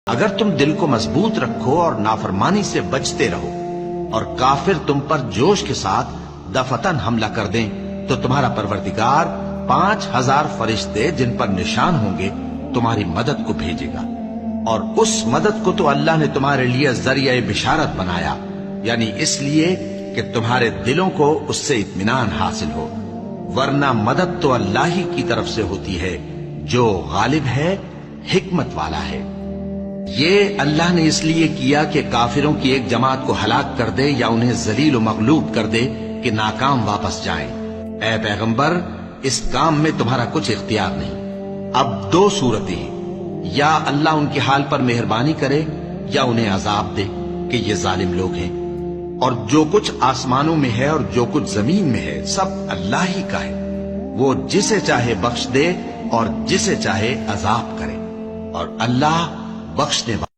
اگر تم دل کو مضبوط رکھو اور نافرمانی سے بچتے رہو اور کافر تم پر جوش کے ساتھ دفتن حملہ کر دیں تو تمہارا پروردگار 5000 فرشتے جن پر نشان ہوں گے تمہاری مدد کو بھیجے گا، اور اس مدد کو تو اللہ نے تمہارے لیے ذریعہ بشارت بنایا، یعنی اس لیے کہ تمہارے دلوں کو اس سے اطمینان حاصل ہو، ورنہ مدد تو اللہ ہی کی طرف سے ہوتی ہے جو غالب ہے، حکمت والا ہے۔ یہ اللہ نے اس لیے کیا کہ کافروں کی ایک جماعت کو ہلاک کر دے یا انہیں ذلیل و مغلوب کر دے کہ ناکام واپس جائیں۔ اے پیغمبر، اس کام میں تمہارا کچھ اختیار نہیں۔ اب دو صورتیں ہیں، یا اللہ ان کے حال پر مہربانی کرے یا انہیں عذاب دے کہ یہ ظالم لوگ ہیں، اور جو کچھ آسمانوں میں ہے اور جو کچھ زمین میں ہے سب اللہ ہی کا ہے، وہ جسے چاہے بخش دے اور جسے چاہے عذاب کرے، اور اللہ بخشنے والا